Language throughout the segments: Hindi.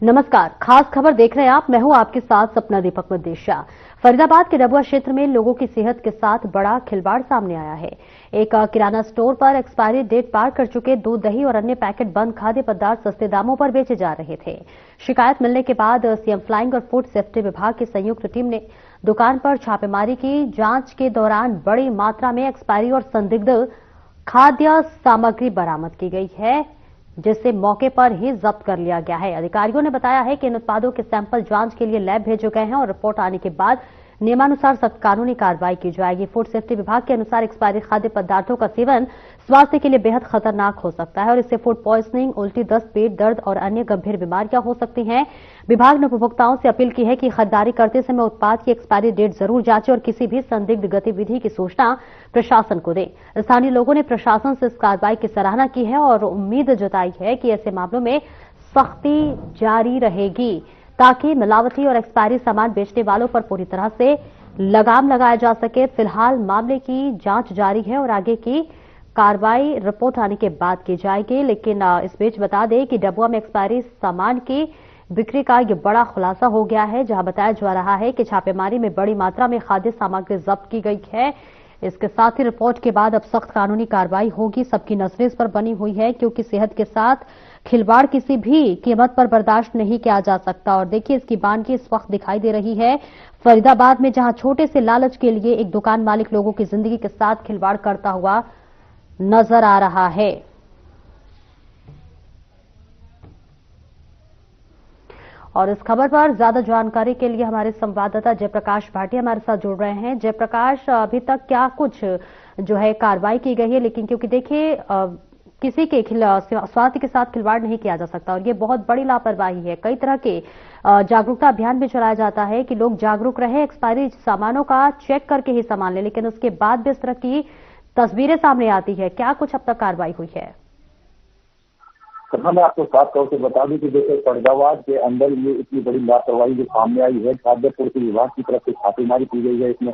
नमस्कार, खास खबर देख रहे हैं आप। मैं हूं आपके साथ सपना दीपक मदेशिया। फरीदाबाद के डबुआ क्षेत्र में लोगों की सेहत के साथ बड़ा खिलवाड़ सामने आया है। एक किराना स्टोर पर एक्सपायरी डेट पार कर चुके दूध, दही और अन्य पैकेट बंद खाद्य पदार्थ सस्ते दामों पर बेचे जा रहे थे। शिकायत मिलने के बाद सीएम फ्लाइंग और फूड सेफ्टी विभाग की संयुक्त टीम ने दुकान पर छापेमारी की। जांच के दौरान बड़ी मात्रा में एक्सपायरी और संदिग्ध खाद्य सामग्री बरामद की गई है, जिसे मौके पर ही जब्त कर लिया गया है। अधिकारियों ने बताया है कि इन उत्पादों के सैंपल जांच के लिए लैब भेजे गए हैं और रिपोर्ट आने के बाद नियमानुसार सख्त कानूनी कार्रवाई की जाएगी। फूड सेफ्टी विभाग के अनुसार एक्सपायरी खाद्य पदार्थों का सेवन स्वास्थ्य के लिए बेहद खतरनाक हो सकता है और इससे फूड पॉइजनिंग, उल्टी, दस्त, पेट दर्द और अन्य गंभीर बीमारियां हो सकती हैं। विभाग ने उपभोक्ताओं से अपील की है कि खरीदारी करते समय उत्पाद की एक्सपायरी डेट जरूर जांचें और किसी भी संदिग्ध गतिविधि की सूचना प्रशासन को दें। स्थानीय लोगों ने प्रशासन से इस कार्रवाई की सराहना की है और उम्मीद जताई है कि ऐसे मामलों में सख्ती जारी रहेगी ताकि मिलावटी और एक्सपायरी सामान बेचने वालों पर पूरी तरह से लगाम लगाया जा सके। फिलहाल मामले की जांच जारी है और आगे की कार्रवाई रिपोर्ट आने के बाद की जाएगी। लेकिन इस बीच बता दें कि डबुआ में एक्सपायरी सामान की बिक्री का ये बड़ा खुलासा हो गया है, जहां बताया जा रहा है कि छापेमारी में बड़ी मात्रा में खाद्य सामग्री जब्त की गई है। इसके साथ ही रिपोर्ट के बाद अब सख्त कानूनी कार्रवाई होगी। सबकी नजरें इस पर बनी हुई है क्योंकि सेहत के साथ खिलवाड़ किसी भी कीमत पर बर्दाश्त नहीं किया जा सकता। और देखिए, इसकी बानगी इस वक्त दिखाई दे रही है फरीदाबाद में, जहां छोटे से लालच के लिए एक दुकान मालिक लोगों की जिंदगी के साथ खिलवाड़ करता हुआ नजर आ रहा है। और इस खबर पर ज्यादा जानकारी के लिए हमारे संवाददाता जयप्रकाश भाटिया हमारे साथ जुड़ रहे हैं। जयप्रकाश, अभी तक क्या कुछ जो है कार्रवाई की गई है? लेकिन क्योंकि देखिए, किसी के स्वास्थ्य के साथ खिलवाड़ नहीं किया जा सकता और ये बहुत बड़ी लापरवाही है। कई तरह के जागरूकता अभियान भी चलाया जाता है कि लोग जागरूक रहे, एक्सपायरी सामानों का चेक करके ही सामान लें, लेकिन उसके बाद भी इस तरह की तस्वीरें सामने आती है। क्या कुछ अब तक कार्रवाई हुई है? मैं आपको साफ तौर से बता दूं कि जैसे फरीदाबाद के अंदर ये इतनी बड़ी लापरवाही जो सामने आई है, खाद्य पूर्ति विभाग की तरफ से छापेमारी की गई है इसमें।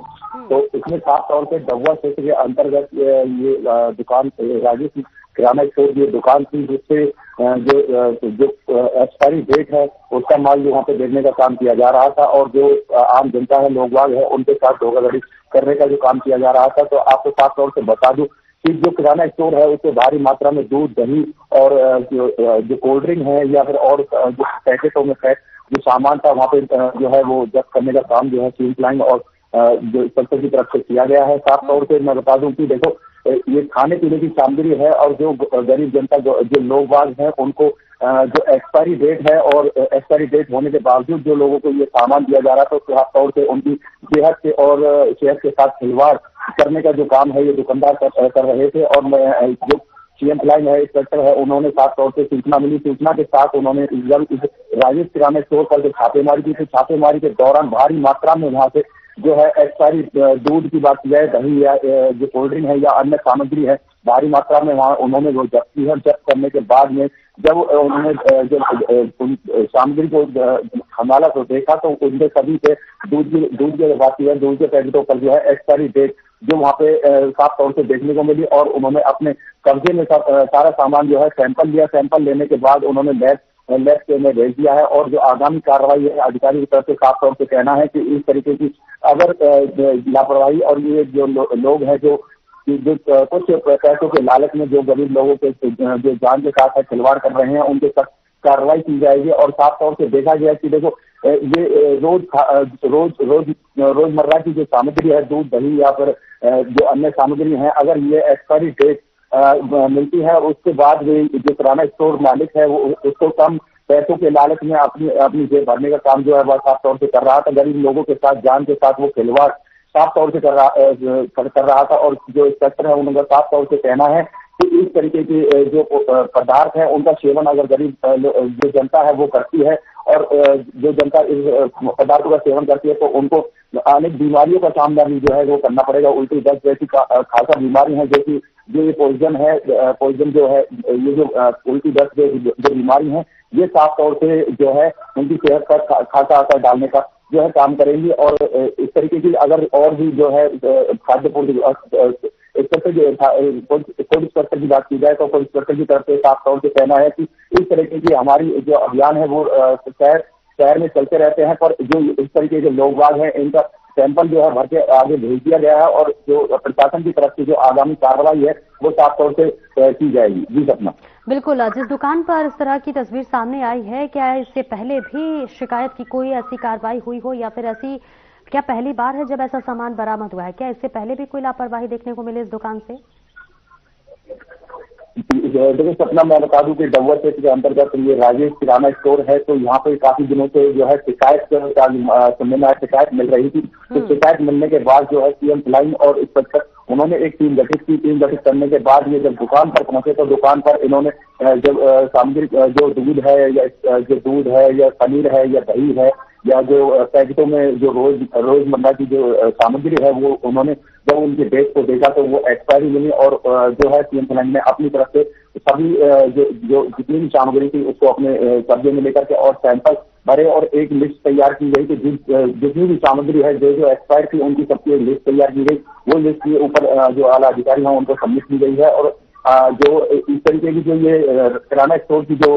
तो इसमें साफ तौर से डबुआ क्षेत्र के अंतर्गत ये दुकान राजेश किराना स्टोर ये दुकान थी, जिससे जो एक्सपायरी डेट है उसका माल जो वहाँ पे बेचने का काम किया जा रहा था और जो आम जनता है, लोग बाग है, उनके साथ धोखाधड़ी करने का जो काम किया जा रहा था। तो आपको साफ तौर से बता दूं कि जो किराना स्टोर है उससे भारी मात्रा में दूध, दही और जो कोल्ड ड्रिंक है या फिर और जो पैकेटों में पैक जो सामान था वहाँ पे जो है वो जब्त करने का काम जो है सीएम फ्लाइंग और जो इंस्पेक्टर की तरफ से किया गया है। साफ तौर से मैं बता दूं कि देखो, ये खाने पीने की सामग्री है और जो गरीब जनता जो लोग बाग हैं उनको जो एक्सपायरी डेट है और एक्सपायरी डेट होने के बावजूद जो लोगों को ये सामान दिया जा रहा था, तो साफ तौर से उनकी सेहत के और सेहत के साथ खिलवाड़ करने का जो काम है ये दुकानदार कर रहे थे। और जो सीएम फ्लाइंग है, इंस्पेक्टर है, उन्होंने साफ तौर से सूचना मिली, सूचना के साथ उन्होंने राजेश किराना स्टोर पर जो छापेमारी की थी, छापेमारी के दौरान भारी मात्रा में वहाँ से जो है एक्सपायरी दूध की बात की जाए, दही या जो कोल्ड ड्रिंक है या अन्य सामग्री है, भारी मात्रा में वहाँ उन्होंने वो जब्त की है। जब्त करने के बाद में जब उन्होंने जो सामग्री को हमाला को देखा तो उनके सभी से दूध की बात की है, दूध के पैकेटों पर जो है एक्सपायरी डेट जो वहाँ पे साफ तौर से देखने को मिली और उन्होंने अपने कब्जे में सारा सामान जो है सैंपल लिया। सैंपल लेने के बाद उन्होंने लैब में भेज दिया है और जो आगामी कार्रवाई है अधिकारी की तरफ से साफ तौर से कहना है कि इस तरीके की अगर लापरवाही और ये जो लोग हैं जो कुछ पैसों के लालच में जो गरीब लोगों के जो जान के साथ खिलवाड़ कर रहे हैं, उनके साथ कार्रवाई की जाएगी। और साफ तौर से देखा गया कि देखो, ये रोजमर्रा की जो सामग्री है, दूध, दही या फिर जो अन्य सामग्री है, अगर ये एक्सपायरी डेट मिलती है उसके बाद भी जो किराना स्टोर मालिक है वो उसको कम पैसों के लालच में अपनी जेब भरने का काम जो है वह साफ तौर से कर रहा था। गरीब लोगों के साथ, जान के साथ वो खिलवाड़ साफ तौर से कर रहा था। और जो इंस्पेक्टर है उनका साफ तौर से कहना है कि इस तरीके के जो पदार्थ है उनका सेवन अगर गरीब जो जनता है वो करती है और जो जनता इस पदार्थों का सेवन करती है तो उनको अनेक बीमारियों का सामना भी जो है वो करना पड़ेगा। उल्टी, दस्त जैसी खासा बीमारी है जो ये पॉइजन जो है, ये जो उल्टी, दस्त जो बीमारी है, ये साफ तौर से जो है उनकी सेहत पर खासा असर डालने का जो है काम करेंगी। और इस तरीके की अगर और भी जो है खाद्य पूर्ति फूड इंस्पेक्टर की बात की जाए तो फूड इंस्पेक्टर की तरफ से साफ तौर से कहना है कि इस तरीके की हमारी जो अभियान है वो शहर में चलते रहते हैं, पर जो इस तरीके के लोग बाग हैं इनका सैंपल जो है भर के आगे भेज दिया गया है और जो प्रशासन की तरफ से जो आगामी कार्रवाई है वो साफ तौर से की जाएगी। जी सपना। बिल्कुल, जिस दुकान पर इस तरह की तस्वीर सामने आई है, क्या इससे पहले भी शिकायत की कोई ऐसी कार्रवाई हुई हो या फिर ऐसी क्या पहली बार है जब ऐसा सामान बरामद हुआ है? क्या इससे पहले भी कोई लापरवाही देखने को मिली इस दुकान से? देखिए सपना, मैं बता दूं कि डब्बा क्षेत्र के अंतर्गत ये राजेश किराना स्टोर है, तो यहाँ पे काफी दिनों से जो है शिकायत सुनने में शिकायत मिल रही थी। तो शिकायत मिलने के बाद जो है सीएम लाइन और इंस्पेक्टर उन्होंने एक टीम गठित की। टीम गठित करने के बाद ये जब दुकान पर पहुंचे तो दुकान पर इन्होंने जब सामग्री जो दूध है या पनीर है या दही है या जो पैकेटों में जो रोजमर्रा की जो सामग्री है वो उन्होंने जब उनके डेट को देखा तो वो एक्सपायरी मिली और जो है सीएम लाइन ने अपनी तरफ से सभी जो जितनी भी सामग्री थी उसको अपने कब्जे में लेकर के और सैंपल भरे और एक लिस्ट तैयार की गई कि जितनी भी सामग्री है जो एक्सपायर थी उनकी सबकी एक लिस्ट तैयार की गई। वो लिस्ट के ऊपर जो आला अधिकारी हैं उनको सबमिट की गई है और जो इस तरीके की जो ये किराना स्टोर की जो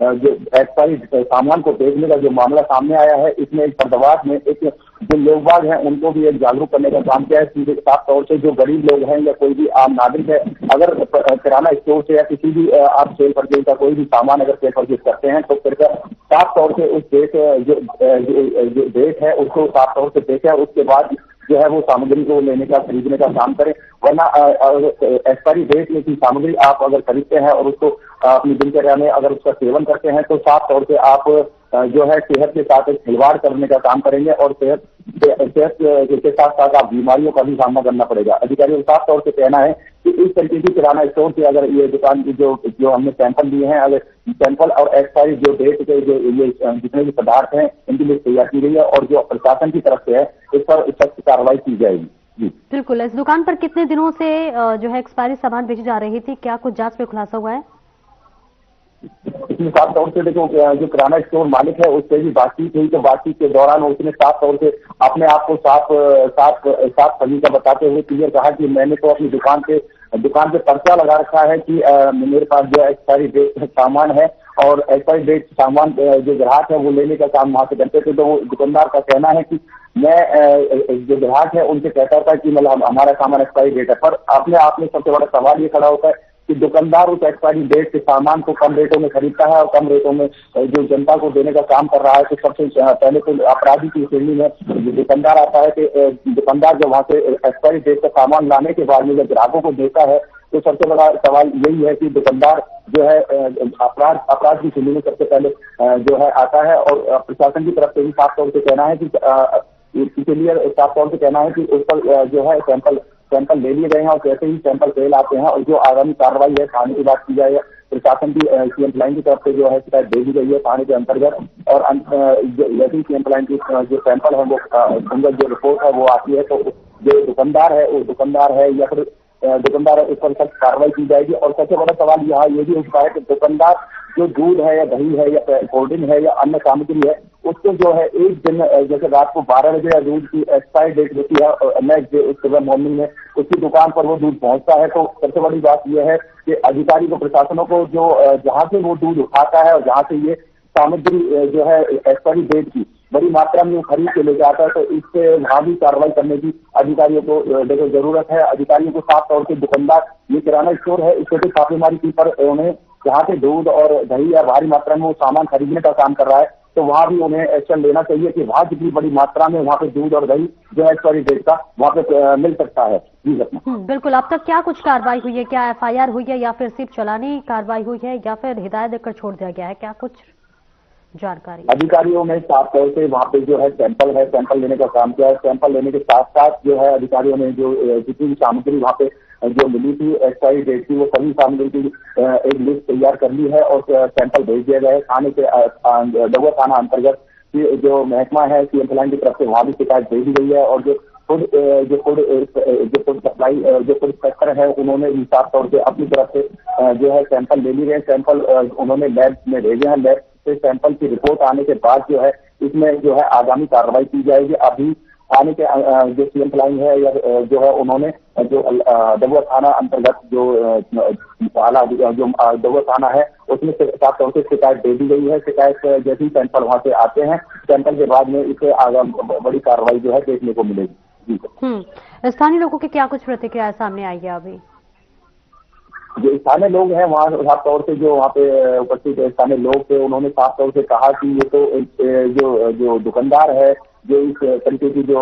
एक्सपायरी सामान को बेचने का जो मामला सामने आया है, इसमें एक फर्दाबाद में एक जो लोग बाग हैं उनको भी एक जागरूक करने का काम किया है। सीधे साफ तौर से जो गरीब लोग हैं या कोई भी आम नागरिक है, अगर किराना स्टोर से या किसी भी आप सेल परचेज का कोई भी सामान अगर सेल परचेज करते हैं तो फिर साफ तौर से उस जो डेट है उसको साफ तौर से देखें, उसके बाद जो है वो सामग्री को लेने का खरीदने का काम करें। वरना एक्सपायरी डेट में की सामग्री आप अगर खरीदते हैं और उसको अपनी दिनचर्या में अगर उसका सेवन करते हैं तो साफ तौर से आप जो है सेहत के साथ खिलवाड़ करने का काम करेंगे और सेहत के साथ साथ आप बीमारियों का भी सामना करना पड़ेगा। अधिकारियों का साफ तौर से कहना है कि इस तरीके की किराना स्टोर से अगर ये दुकान की जो हमने सैंपल दिए हैं, अगर सैंपल और एक्सपायरी जो डेट के जो ये जितने भी पदार्थ हैं इनकी लिस्ट तैयार की गई है और जो प्रशासन की तरफ से है इस पर सख्त कार्रवाई की जाएगी। बिल्कुल। इस दुकान पर कितने दिनों से जो है एक्सपायरी सामान बेची जा रही थी, क्या कुछ जांच में खुलासा हुआ है? इसमें साफ तौर से देखो जो किराना स्टोर मालिक है उससे भी बातचीत हुई, तो बातचीत के दौरान उसने साफ तौर से अपने आप को साफ सभी का बताते हुए क्लियर कहा कि मैंने तो अपनी दुकान पे पर्चा लगा रखा है कि मेरे पास जो एक्सपायरी डेट सामान है और एक्सपायरी डेट सामान जो ग्राहक है वो लेने का काम वहां से करते थे। तो वो दुकानदार का कहना है कि मैं जो ग्राहक है उनसे कहता था कि मतलब हमारा सामान एक्सपायरी डेट है, पर अपने आप में सबसे बड़ा सवाल ये खड़ा होता है कि दुकानदार उस एक्सपायरी डेट के सामान को कम रेटों में खरीदता है और कम रेटों में जो जनता को देने का काम कर रहा है। तो सबसे पहले तो अपराधी की श्रेणी में दुकानदार आता है कि दुकानदार जब वहां से एक्सपायरी डेट का सामान लाने के बाद में जब ग्राहकों को देता है तो सबसे बड़ा सवाल यही है कि दुकानदार जो है अपराध की श्रेणी में सबसे पहले जो है आता है। और प्रशासन की तरफ से भी साफ तौर से कहना है कि इसके लिए साफ तौर से कहना है कि उस पर जो है सैंपल ले लिए गए हैं और जैसे ही सैंपल फेल आते हैं और जो आगामी कार्रवाई है थाने की बात की जाए, प्रशासन की सीएम लाइन की तरफ से जो है शिकायत दे दी गई है थाने के अंतर्गत और जैसे ही सीएम लाइन की जो सैंपल है वो जो रिपोर्ट है वो आती है तो जो दुकानदार है या फिर दुकानदार है उस पर सख्त कार्रवाई की जाएगी। और सबसे बड़ा सवाल यहाँ ये भी उठता है कि दुकानदार जो दूध है या दही है या कोल्ड ड्रिंक है या अन्य सामग्री है उसको जो है एक दिन जैसे रात को 12 बजे या दूध की एक्सपायरी डेट होती है और नेक्स्ट डे सुबह मॉर्निंग में उसकी दुकान पर वो दूध पहुंचता है। तो सबसे बड़ी बात यह है कि अधिकारी को प्रशासनों को जो जहाँ से वो दूध उठाता है और जहाँ से ये सामग्री जो है एक्सपायरी डेट की बड़ी मात्रा में खरीद के लेके आता है तो इससे वहां भी कार्रवाई करने की अधिकारियों को देखो जरूरत है। अधिकारियों को साफ तौर से दुकानदार ये किराना स्टोर है इसको भी छापेमारी की पर उन्हें जहाँ से दूध और दही या भारी मात्रा में वो सामान खरीदने का काम कर रहा है तो वहां भी उन्हें एक्शन लेना चाहिए कि वहां कितनी बड़ी मात्रा में वहां पे दूध और दही जो एक्सपायरी डेट का वहां पे मिल सकता है। जी बिल्कुल। अब तक क्या कुछ कार्रवाई हुई है? क्या एफआईआर हुई है या फिर सिर्फ चलानी कार्रवाई हुई है या फिर हिदायत देकर छोड़ दिया गया है? क्या कुछ जानकारी? अधिकारियों ने साफ तौर से वहाँ पे जो है सैंपल लेने का काम किया है। सैंपल लेने के साथ साथ जो है अधिकारियों ने जो जितनी भी सामग्री वहाँ पे जो मिली थी एक्सपायरी डेट की वो सभी सामग्री की एक लिस्ट तैयार कर ली है और सैंपल भेज दिया गया है थाने के डबुआ थाना अंतर्गत की जो महकमा है सीएम लाइन की तरफ से वहाँ भी शिकायत दे दी गई है। और जो फूड सप्लाई जो फूड इंस्पेक्टर है उन्होंने भी साफ तौर से अपनी तरफ से जो है सैंपल ले लिए गए। सैंपल उन्होंने लैब में भेजे हैं। लैब से सैंपल की रिपोर्ट आने के बाद जो है इसमें जो है आगामी कार्रवाई की जाएगी। अभी थाने के जो सीएम फ्लाइंग है या जो है उन्होंने जो डबुआ थाना अंतर्गत जो आला जो डबुआ थाना है उसमें साफ तौर से शिकायत दे दी गई है। शिकायत जैसे ही सैंपल वहां से आते हैं, सैंपल के बाद में इसे बड़ी कार्रवाई जो है देखने को मिलेगी। जी स्थानीय लोगों की क्या कुछ प्रतिक्रिया सामने आई है अभी? जो स्थानीय लोग हैं वहाँ साफ तौर से जो वहाँ पे उपस्थित स्थानीय लोग थे, उन्होंने साफ तौर से कहा कि ये तो जो दुकानदार है जो इस तरीके की जो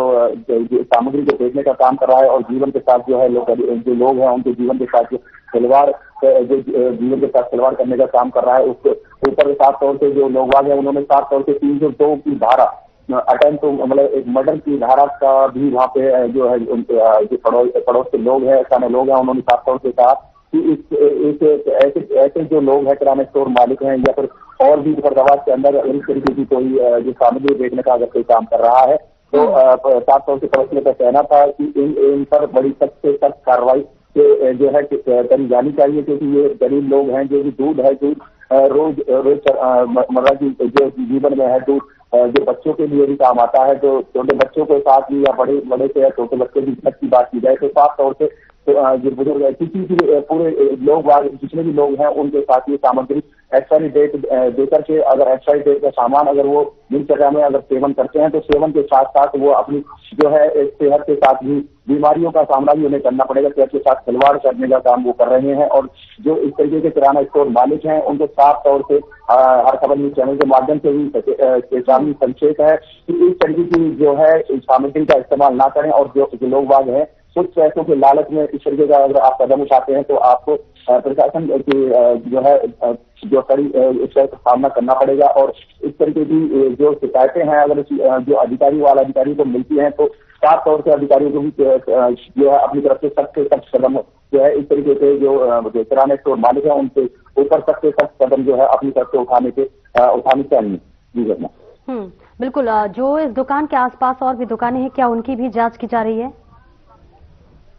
सामग्री को बेचने का काम कर रहा है और जीवन के साथ जो है जो लोग हैं उनके जीवन के साथ खिलवाड़ जो जीवन के साथ खिलवाड़ करने का काम कर रहा है, उसके ऊपर साफ तौर से जो लोग हैं उन्होंने साफ तौर से 302 की धारा अटेम्प्ट मतलब एक मर्डर की धारा का भी वहाँ पे जो है जो पड़ोस के लोग हैं, स्थानीय लोग हैं, उन्होंने साफ तौर से कहा कि ऐसे जो लोग हैं किराना स्टोर मालिक हैं या फिर और भी फरीदाबाद के अंदर इस तरीके की कोई जो सामग्री बेचने का अगर कोई काम कर रहा है तो साफ तौर से पड़ोसियों का कहना था कि इन पर बड़ी सख्त से सख्त कार्रवाई जो है करी जानी चाहिए, क्योंकि ये गरीब लोग हैं जो दूध है, दूध रोज मर्रा की जो जीवन में है, दूध जो बच्चों के लिए भी काम आता है, जो छोटे बच्चों के साथ भी या बड़े से या छोटे बच्चे की बात की जाए तो साफ तौर से जो बुजुर्ग है, किसी भी पूरे लोग जितने भी लोग हैं उनके साथ ये सामग्री एक्सपायरी डेट देकर के अगर एक्सपायरी डेट का सामान अगर वो दिनचर्या में अगर सेवन करते हैं तो सेवन के साथ साथ वो अपनी जो है सेहत के साथ भी बीमारियों का सामना भी उन्हें करना पड़ेगा। सेहत के साथ खिलवाड़ करने का काम वो कर रहे हैं और जो इस तरीके के किराना स्टोर मालिक हैं उनको साफ तौर से हर खबर न्यूज चैनल के माध्यम से भी चेतावनी संकेत है कि इस तरीके की जो है सामग्री का इस्तेमाल ना करें और जो लोग बाग हैं कुछ पैसों के लालच में इस तरीके का अगर आप कदम उठाते हैं तो आपको प्रशासन की जो है जो कड़ी इसका सामना करना पड़ेगा। और इस तरीके की जो शिकायतें हैं अगर जो अधिकारी को मिलती हैं तो साफ तौर से अधिकारियों को भी जो है अपनी तरफ से सख्त कदम जो है इस तरीके से जो किराना स्टोर मालिक है उनसे ऊपर सख्त कदम जो है अपनी तरफ से उठानी चाहिए। जी घटना बिल्कुल। जो इस दुकान के आसपास और भी दुकानें हैं, क्या उनकी भी जांच की जा रही है?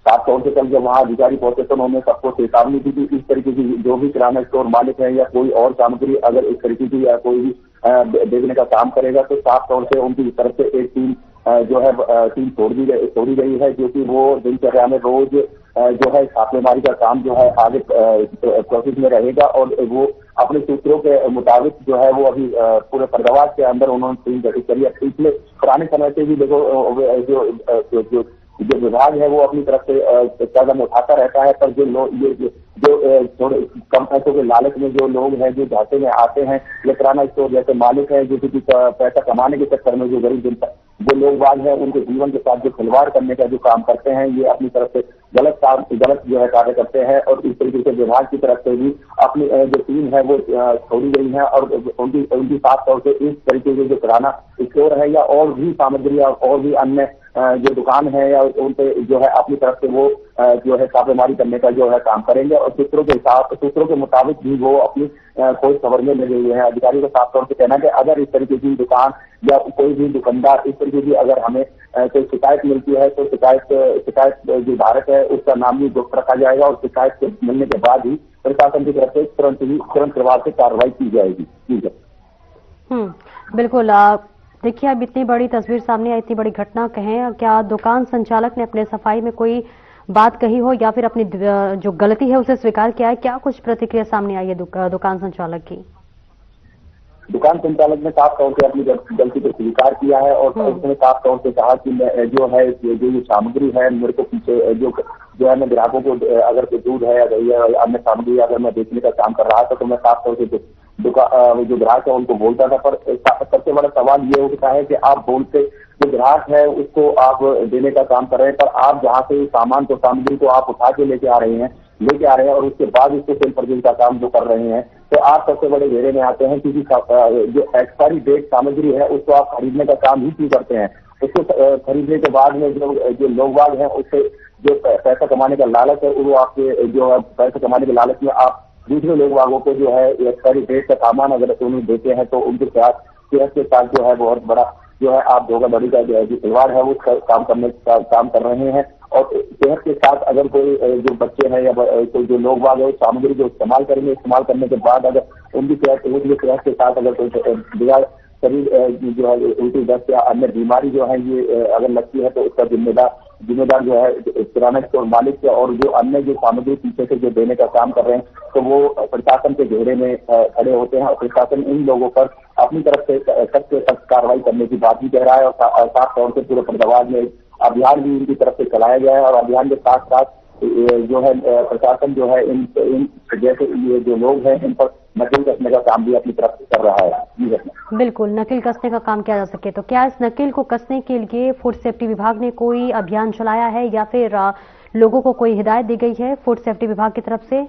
साफ तौर से कल जब वहाँ अधिकारी पहुंचे तो उन्होंने सबको चेतावनी दी थी इस तरीके की जो भी किराना स्टोर मालिक है या कोई और सामग्री अगर इस तरीके की या कोई भी बेचने का काम करेगा तो साफ तौर से उनकी तरफ से एक टीम जो है टीम छोड़ी गई है, जो कि वो दिनचर्या में रोज जो है छापेमारी का काम जो है आगे प्रोसेस में रहेगा और वो अपने सूत्रों के मुताबिक जो है वो अभी पूरे फरीदाबाद के अंदर उन्होंने टीम गठित करी है। पिछले पुराने समय से भी देखो जो विभाग है वो अपनी तरफ से कदम उठाता रहता है, पर जो थोड़े कम पैसों के लालच में जो लोग हैं जो घाटे में आते हैं या किराना स्टोर जैसे मालिक है जो कि पैसा कमाने के चक्कर में जो गरीब जनता जो लोग बाग है उनके जीवन के साथ जो खिलवाड़ करने का जो काम करते हैं ये अपनी तरफ से गलत जो है कार्य करते हैं और इस तरीके से विभाग की तरफ से भी अपनी जो टीम है वो छोड़ी गई है और उनकी साफ तौर से इस तरीके के जो किराना स्टोर है या और भी सामग्री और भी अन्य जो दुकान है या उन पे जो है अपनी तरफ से वो जो है छापेमारी करने का जो है काम करेंगे और सूत्रों के मुताबिक भी वो अपनी खोज खबर में लगे हुए हैं। अधिकारियों का साफ तौर से कहना है कि अगर इस तरीके की दुकान या कोई भी दुकानदार इस तरीके की अगर हमें कोई शिकायत मिलती है तो शिकायत जो धारक है उसका नाम भी गुप्त रखा जाएगा और शिकायत के मिलने के बाद ही प्रशासन की तरफ से तुरंत प्रभाव से कार्रवाई की जाएगी। ठीक है। बिल्कुल। देखिए, अब इतनी बड़ी तस्वीर सामने आई, इतनी बड़ी घटना कहें, क्या दुकान संचालक ने अपने सफाई में कोई बात कही हो या फिर अपनी जो गलती है उसे स्वीकार किया है? क्या कुछ प्रतिक्रिया सामने आई है दुकान संचालक की? दुकान संचालक ने साफ तौर से अपनी गलती को स्वीकार किया है और उसने साफ तौर से कहा कि मैं जो है जो ये सामग्री है मेरे को पीछे जो है मैं ग्राहकों को अगर कोई दूध है या दही है अन्य सामग्री अगर मैं बेचने का काम कर रहा था तो मैं साफ तौर से जो ग्राहक है उनको बोलता था। पर सबसे बड़ा सवाल ये होता है कि आप बोलते जो ग्राहक है उसको आप देने का काम कर रहे हैं, पर आप जहाँ से सामान को सामग्री को आप उठा के लेके आ रहे हैं और उसके बाद उसको सेल परचेज का काम जो कर रहे हैं तो आप सबसे बड़े घेरे में आते हैं, क्योंकि जो एक्सपायरी डेट सामग्री है उसको आप खरीदने का काम ही क्यों करते हैं? उसको खरीदने के बाद में जो लोग बाग हैं उससे जो पैसा कमाने का लालच है वो आपके जो पैसा कमाने के लालच में आप दूसरे लोग बागों को जो है एक्सपायरी डेट का सामान अगर उन्हें देते हैं तो उनके साथ सेहत के साथ जो है बहुत बड़ा जो है आप धोखाधड़ी का जो खिलवाड़ है वो काम कर रहे हैं। और सेहत के साथ अगर कोई जो बच्चे हैं या कोई जो लोग बाग है सामग्री जो इस्तेमाल करने के बाद अगर उनकी सेहत के साथ अगर कोई बिगाड़ शरीर जो है उल्टी दस्त या अन्य बीमारी जो है ये अगर लगती है तो उसका जिम्मेदार जो है किराना स्टोर मालिक और जो अन्य जो सामग्री पीछे से जो देने का काम कर रहे हैं तो वो प्रशासन के घेरे में खड़े होते हैं और प्रशासन इन लोगों पर अपनी तरफ से सख्त से सख्त कार्रवाई करने की बात भी कह रहा है और साफ तौर से पूरे फरीदाबाद में अभियान भी इनकी तरफ से चलाया गया है और अभियान के साथ साथ जो है प्रशासन जो है इन जैसे ये जो लोग हैं इन पर नकेल कसने का काम भी अपनी तरफ से कर रहा है। बिल्कुल, नकेल कसने का काम किया जा सके तो क्या इस नकेल को कसने के लिए फूड सेफ्टी विभाग ने कोई अभियान चलाया है या फिर लोगों को कोई हिदायत दी गई है फूड सेफ्टी विभाग की तरफ से?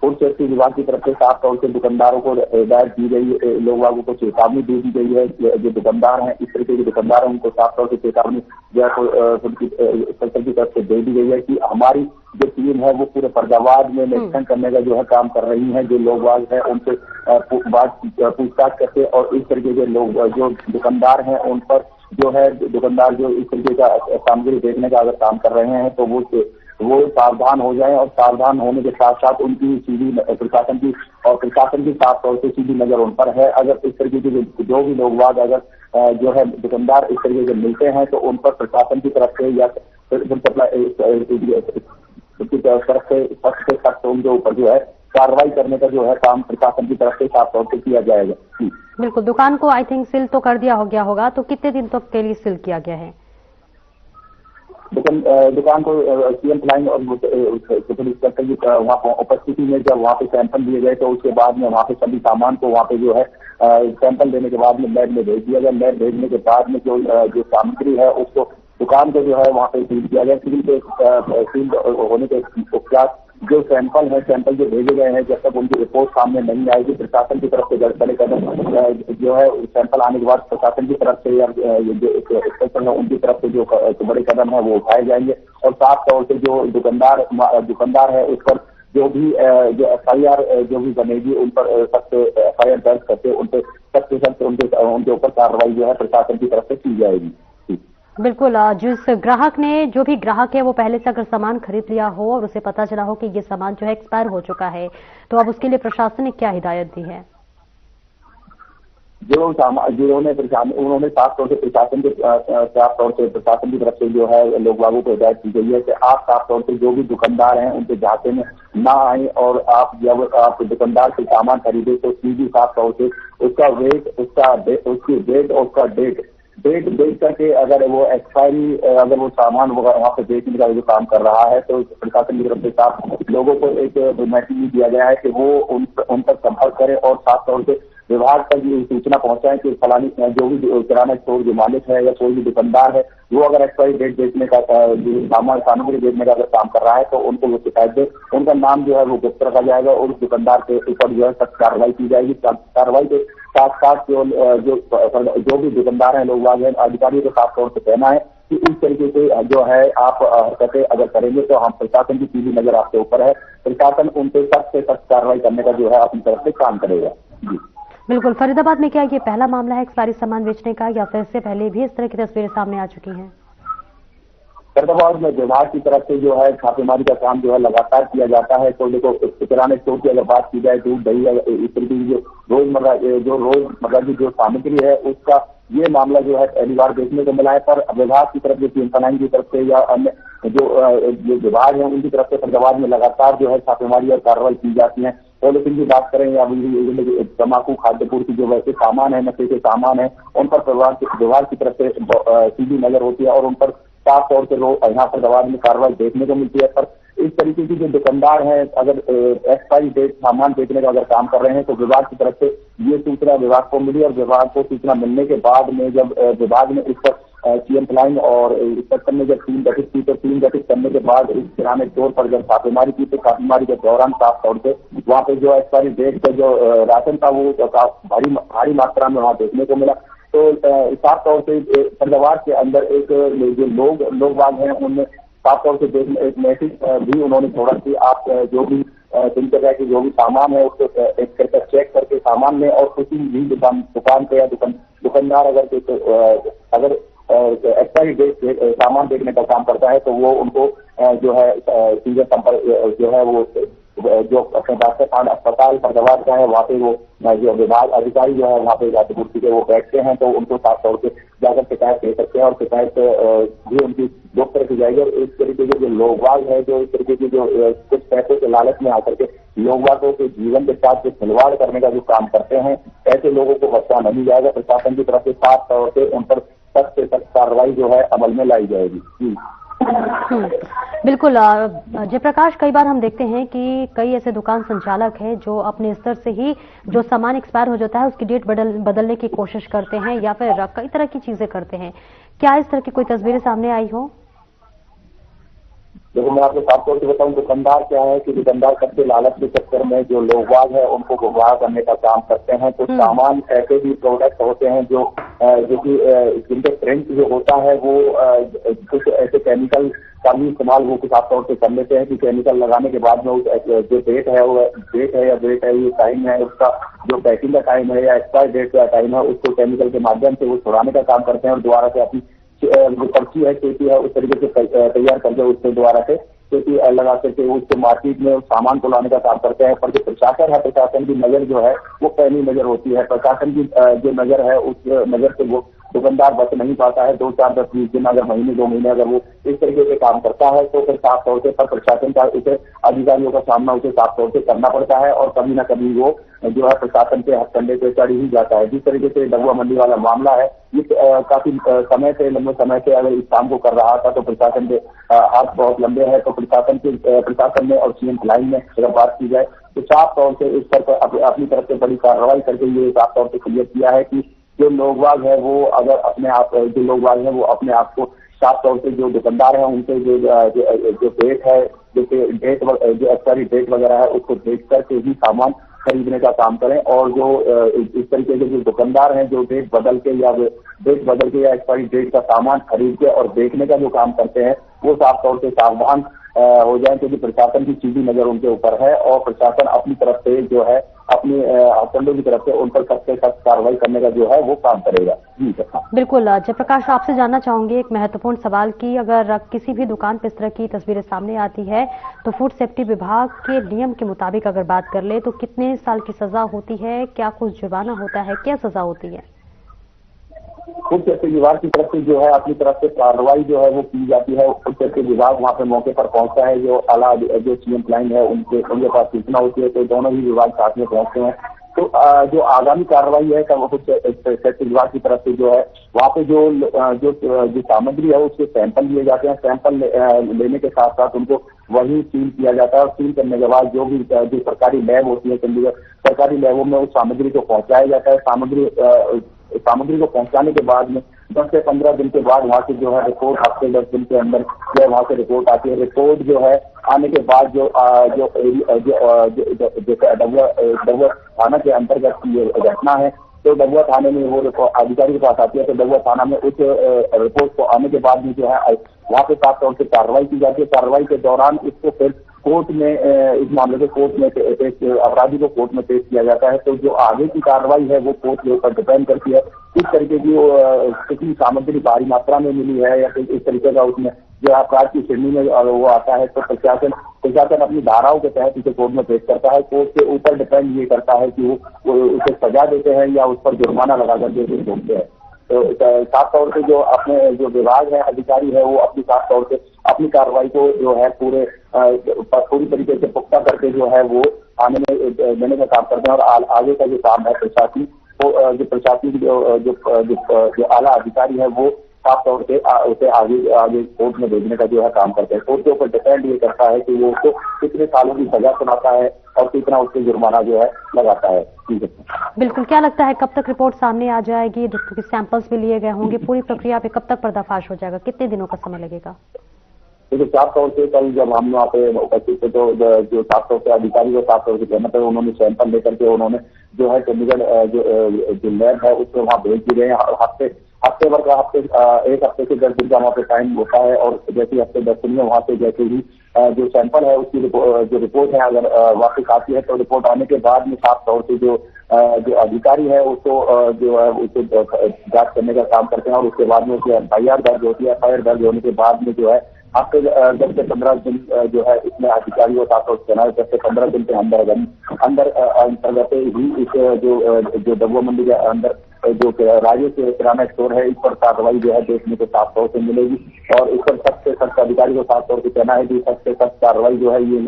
फूड सेफ्टी विभाग की तरफ से साफ तौर से दुकानदारों को हिदायत दी गई, लोगों को चेतावनी दे दी गई है। जो दुकानदार हैं इस तरीके के दुकानदार हैं उनको साफ तौर से चेतावनी सरकार की तरफ से दे दी गई है कि हमारी जो टीम है वो पूरे फरीदाबाद में निरीक्षण करने का जो है काम कर रही है। जो लोग हैं उनसे पूछताछ करके और इस तरीके के लोग जो दुकानदार हैं उन पर जो है दुकानदार जो इस तरीके का सामग्री देखने का अगर काम कर रहे हैं तो वो सावधान हो जाएं और सावधान होने के साथ साथ उनकी सीधी प्रशासन की साफ तौर से सीधी नजर उन पर है। अगर इस तरीके के जो भी लोग अगर जो है दुकानदार इस तरीके से मिलते हैं तो उन पर प्रशासन की तरफ से या तरफ से सख्त उनके ऊपर जो है कार्रवाई करने का जो है काम प्रशासन की तरफ से साफ तौर से किया जाएगा। बिल्कुल, दुकान को आई थिंक सील तो कर दिया गया होगा, तो कितने दिन तक के लिए सील किया गया है? दुकान को सीएम फ्लाइंग और इंस्पेक्टर की वहाँ उपस्थिति में जब वहाँ पे सैंपल दिए गए तो उसके बाद में वहाँ पे सभी सामान को वहाँ पे जो है सैंपल देने के बाद में लैब में भेज दिया गया। लैब भेजने के बाद में जो सामग्री है उसको दुकान को जो है वहाँ पे सील किया गया। सील होने के उपचार जो सैंपल जो भेजे गए हैं जब तक उनकी रिपोर्ट सामने नहीं आएगी प्रशासन की तरफ से बड़े कदम जो है सैंपल आने के बाद प्रशासन की तरफ से या जो इंस्पेक्टर है उनकी तरफ से जो बड़े कदम है वो उठाए जाएंगे और साफ तौर से जो दुकानदार है उस पर जो भी जो एफआईआर जो भी बनेगी उन पर सख्त एफआईआर दर्ज करके उन पर सख्त उनके ऊपर कार्रवाई जो है प्रशासन की तरफ से की जाएगी। बिल्कुल, जो भी ग्राहक है वो पहले से अगर सामान खरीद लिया हो और उसे पता चला हो कि ये सामान जो है एक्सपायर हो चुका है तो अब उसके लिए प्रशासन ने क्या हिदायत दी है? उन्होंने साफ तौर से प्रशासन की तरफ से जो है लोग बागों को हिदायत की गई है कि आप साफ तौर से जो भी दुकानदार हैं उनके जाते में ना आए और आप जब आप दुकानदार से सामान खरीदे तो सीधी साफ तौर से उसका वेट उसकी डेट और उसका डेट देख करके अगर वो एक्सपायरी अगर वो सामान वहाँ पे बेचने का जो काम कर रहा है तो प्रशासन की तरफ से साफ लोगों को एक मैसेज दिया गया है कि वो उन पर संपर्क करें और साफ तौर से विभाग तक ये सूचना पहुंचाएं कि फलानी जो भी किराना स्टोर जो मालिक है या कोई भी दुकानदार है वो अगर एक्सपायरी डेट बेचने का सामग्री बेचने का अगर काम कर रहा है तो उनको वो शिकायत दे, उनका नाम जो है वो गुप्त रखा जाएगा और उस दुकानदार के ऊपर जो है सख्त कार्रवाई की जाएगी। कार्रवाई के साथ साथ जो भी दुकानदार हैं लोग अधिकारियों को साफ तौर से कहना है कि इस तरीके से जो है आप हरकतें अगर करेंगे तो हम प्रशासन की सीधी नजर आपके ऊपर है। प्रशासन उन पर सख्त से सख्त कार्रवाई करने का जो है अपनी तरफ से काम करेगा। जी बिल्कुल, फरीदाबाद में क्या ये पहला मामला है एक्सपायरी सामान बेचने का या फिर इससे पहले भी इस तरह की तस्वीरें सामने आ चुकी हैं? फरीदाबाद में विभाग की तरफ से जो है छापेमारी का काम जो है लगातार किया जाता है। तो देखो किराना स्टोर की अगर बात की जाए दूध दही इस तरीके की जो रोजमर्रा की जो सामग्री है उसका ये मामला जो है पहली बार देखने को मिला है। पर विभाग की तरफ जो सीएम की तरफ से या अन्य जो विभाग है उनकी तरफ से फरीदाबाद में लगातार जो है छापेमारी और कार्रवाई की जाती है। पॉलिथीन की बात करें या तम्बाकू खाद्य पूर्ति जो वैसे सामान है नशे के सामान है उन पर विभाग की तरफ से सीधी नजर होती है और उन पर साफ तौर से यहाँ फरीदाबाद में कार्रवाई देखने को मिलती है। पर इस तरीके की जो दुकानदार हैं अगर एक्सपायरी डेट सामान बेचने का अगर काम कर रहे हैं तो विभाग की तरफ से ये सूचना विभाग को मिली और विभाग को सूचना मिलने के बाद में जब विभाग ने इस पर सीएम फ्लाइंग और इंस्पेक्टर ने जब टीम गठित की तो टीम गठित करने के बाद इस किराने स्टोर पर जब छापेमारी की तो छापेमारी के दौरान साफ तौर से वहाँ पे जो एक्सपायरी डेट का जो राशन था वो भारी मात्रा में वहाँ देखने को मिला। तो साफ तौर से फरीदाबाद के अंदर एक जो लोग हैं उनमें साफ तौर से एक मैसेज भी उन्होंने छोड़ा कि आप जो भी दिनचर्या की जो भी सामान है उसको एक करके चेक करके सामान में और किसी भी दुकान पे या दुकानदार अगर एक्सपायरी डेट सामान देखने का काम करता है तो वो उनको जो है सीधे संपर्क जो है वो जो डॉक्टर अस्पताल फरीदाबाद का है, वहाँ पे वो जो विभाग अधिकारी जो है वहाँ पे जाकर कुर्सी पे वो बैठते हैं, तो उनको साफ तौर से जाकर शिकायत दे सकते हैं और शिकायत भी उनकी दुख तरह की जाएगी। और इस तरीके के जो लोगबाग है, जो इस तरीके की जो कुछ पैसों के लालच में आकर के लोगबागों के जीवन के साथ जो खिलवाड़ करने का जो काम करते हैं, ऐसे लोगों को बख्शा नहीं जाएगा। प्रशासन की तरफ से साफ तौर से उन पर सख्त से सख्त कार्रवाई जो है अमल में लाई जाएगी। बिल्कुल जयप्रकाश, कई बार हम देखते हैं कि कई ऐसे दुकान संचालक हैं जो अपने स्तर से ही जो सामान एक्सपायर हो जाता है उसकी डेट बदलने की कोशिश करते हैं या फिर कई तरह की चीजें करते हैं। क्या इस तरह की कोई तस्वीरें सामने आई हो? देखो, मैं आपको साफ तौर से बताऊं, दुकानदार क्या है कि दुकानदार सबसे लालच के चक्कर में जो लोगबाग है उनको गुमराह करने का काम करते हैं। तो सामान ऐसे भी प्रोडक्ट होते हैं जो कि जिनके प्रिंट जो होता है वो कुछ ऐसे केमिकल का भी इस्तेमाल वो कुछ साफ तौर से कर लेते हैं कि केमिकल लगाने के बाद में उस जो डेट है वो डेट है या डेट है, ये टाइम है उसका, जो पैकिंग का टाइम है या एक्सपायर डेट का टाइम है, उसको केमिकल के माध्यम से वो छुड़ाने का काम करते हैं और दोबारा से अपनी जो पर्ची है, चेटी है, उस तरीके से तैयार करके उसके द्वारा से चेटी लगा करके उसको मार्केट में उस सामान को लाने का काम करते हैं। पर जो प्रशासन है, प्रशासन की नजर जो है वो पहली नजर होती है। प्रशासन की जो नजर है उस नजर से वो दुकानदार बच नहीं पाता है। 2, 4, 10, 20 दिन, अगर महीने 2 महीने अगर वो इस तरीके से काम करता है तो फिर साफ तौर से पर प्रशासन का उसे अधिकारियों का सामना उसे साफ तौर से करना पड़ता है और कभी ना कभी वो जो है प्रशासन के हथकंडे पे चढ़ ही जाता है। जिस तरीके से डबुआ मंडी वाला मामला है, ये काफी लंबे समय से अगर इस काम को कर रहा था तो प्रशासन के हाथ बहुत लंबे हैं। तो प्रशासन में और सीएम लाइन में अगर बात की जाए तो साफ तौर से इस पर अपनी तरफ से बड़ी कार्रवाई करके ये साफ तौर से क्लियर किया है कि जो लोगबाग है वो अगर अपने आप जो लोगबाग है वो अपने आप को साफ तौर से जो दुकानदार है उनसे जो डेट है, जैसे डेट जो एक्सपायरी डेट वगैरह है उसको देख करके ही सामान खरीदने का काम करें। और जो इस तरीके के जो दुकानदार हैं जो डेट बदल के या एक्सपायरी डेट का सामान खरीद के और बेचने का जो काम करते हैं वो साफ तौर से सावधान हो जाए, क्योंकि प्रशासन की सीधी नजर उनके ऊपर है और प्रशासन अपनी तरफ से जो है अपनी हथकंडों की तरफ से उन पर सख्त से सख्त कार्रवाई करने का जो है वो काम करेगा। बिल्कुल जयप्रकाश, आपसे जानना चाहूंगी एक महत्वपूर्ण सवाल की, अगर किसी भी दुकान पर इस तरह की तस्वीरें सामने आती है तो फूड सेफ्टी विभाग के नियम के मुताबिक अगर बात कर ले तो कितने साल की सजा होती है, क्या कुछ जुर्माना होता है, क्या सजा होती है? फूड सेफ्टी विभाग की तरफ से जो है अपनी तरफ से कार्रवाई जो है वो की जाती है। फूड सेफ्टी विभाग वहाँ पे मौके पर पहुंचता है, जो आला जो सीएम लाइन है उनके पास सूचना होती है, तो दोनों ही विभाग साथ में पहुंचते हैं। तो जो आगामी कार्रवाई है वो फूड सेफ्टी विभाग की तरफ से जो है वहाँ पे जो सामग्री है उसके सैंपल लिए जाते हैं। सैंपल लेने के साथ साथ उनको वही सील किया जाता है और सील करने के बाद जो भी जो सरकारी लैब होती है चंडीगढ़ सरकारी लैबों में उस सामग्री को पहुंचाया जाता है। सामग्री को पहुंचाने के बाद में 10 से 15 दिन के बाद वहाँ से जो है रिपोर्ट हफ्ते 10 दिन के अंदर जो वहाँ से रिपोर्ट आती है। रिपोर्ट जो है आने के बाद जो डबुआ थाना के अंतर्गत ये घटना है तो डबुआ थाने में वो अधिकारी के पास आती है। तो डबुआ थाना में उस रिपोर्ट को आने के बाद में जो है वहाँ पे साफ तौर से कार्रवाई की जाती है। कार्रवाई के दौरान इसको फिर कोर्ट में इस मामले को कोर्ट में अपराधी को कोर्ट में पेश किया जाता है। तो जो आगे की कार्रवाई है वो कोर्ट के ऊपर डिपेंड करती है किस तरीके की कितनी सामग्री भारी मात्रा में मिली है या फिर इस तरीके का उसमें जो अपराध की श्रेणी में वो आता है। तो प्रशासन अपनी धाराओं के तहत इसे कोर्ट में पेश करता है। कोर्ट के ऊपर डिपेंड ये करता है कि वो उसे सजा देते हैं या उस पर जुर्माना लगा करके उसे रोकते हैं। तो साफ तौर से जो अपने जो विभाग है अधिकारी है वो अपनी साफ तौर से अपनी कार्रवाई को जो है पूरी तरीके से पुख्ता करके जो है वो आने में देने का काम करते हैं। और आगे का जो काम है प्रशासनिक जो प्रशासनिक जो आला अधिकारी है वो साफ तौर से उसे आगे कोर्ट में भेजने का जो है काम करते हैं। कोर्ट के ऊपर डिपेंड ये करता है कि वो उसको कितने सालों की सजा सुनाता है और कितना उसको जुर्माना जो है लगाता है। बिल्कुल, क्या लगता है कब तक रिपोर्ट सामने आ जाएगी? क्योंकि सैंपल्स भी लिए गए होंगे, पूरी प्रक्रिया पे कब तक पर्दाफाश हो जाएगा, कितने दिनों का समय लगेगा? देखिए, साफ तौर से कल जब हम वहाँ पे उपस्थित थे तो जो साफ तौर से अधिकारी को साफ तौर से कहना था, उन्होंने सैंपल लेकर के उन्होंने जो है चंडीगढ़ जो लैब है उसको वहाँ भेज दिए हैं। हफ्ते भर का 1 हफ्ते से 10 दिन का वहाँ पे टाइम होता है और जैसे हफ्ते 10 दिन में वहाँ से जैसे ही जो सैंपल है उसकी जो रिपोर्ट है अगर वापस आती है तो रिपोर्ट आने के बाद में साफ तौर से जो अधिकारी है उसको जो है उसको जांच करने का काम करते हैं और उसके बाद में उसकी एफआईआर दर्ज होती है। एफआईआर दर्ज होने के बाद में जो है आपके 10 से 15 दिन जो है इसमें अधिकारी और साथ तैनात 10 से 15 दिन के अंदर अंतर्गत ही इस जो डबुआ मंडी के अंदर जो राजेश किराना स्टोर है इस पर कार्रवाई जो है देखने को साफ तौर से मिलेगी और इस पर सख्त से सख्त अधिकारी को साफ तौर से कहना है कि सख्त से सख्त कार्रवाई जो है ये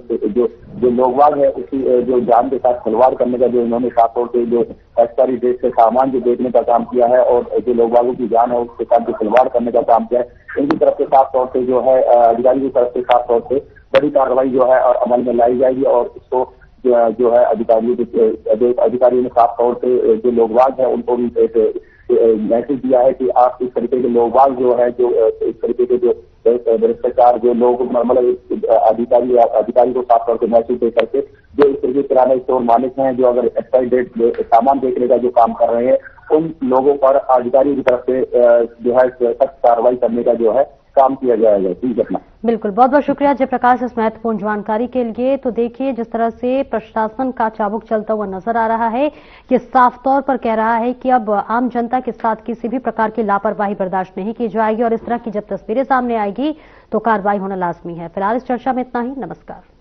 जो लोगबाग है उसकी जो जान के साथ खिलवाड़ करने का जो इन्होंने साफ तौर से जो एक्सपायरी डेट से सामान जो देखने का काम किया है और जो लोगबागों की जान है उसके साथ जो खिलवाड़ करने का काम किया है इनकी तरफ से साफ तौर से जो है अधिकारी की तरफ से साफ तौर से बड़ी कार्रवाई जो है और अमल में लाई जाएगी और इसको जो है अधिकारियों ने साफ तौर से जो लोगबाग है उनको भी मैसेज दिया है कि आप इस तरीके के लोगबाग जो है जो इस तरीके के जो भ्रष्टाचार जो लोग मतलब अधिकारी को साफ तौर से मैसेज दे करके जो इस तरीके किराना स्टोर मालिक हैं जो अगर एक्सपायरी डेट सामान देखने का जो काम कर रहे हैं उन लोगों पर अधिकारियों की तरफ से जो है सख्त कार्रवाई करने का जो है काम किया जाएगा। ठीक है, बिल्कुल, बहुत बहुत शुक्रिया जयप्रकाश इस महत्वपूर्ण जानकारी के लिए। तो देखिए जिस तरह से प्रशासन का चाबुक चलता हुआ नजर आ रहा है, ये साफ तौर पर कह रहा है कि अब आम जनता के साथ किसी भी प्रकार की लापरवाही बर्दाश्त नहीं की जाएगी और इस तरह की जब तस्वीरें सामने आएगी तो कार्रवाई होना लाजमी है। फिलहाल इस चर्चा में इतना ही। नमस्कार।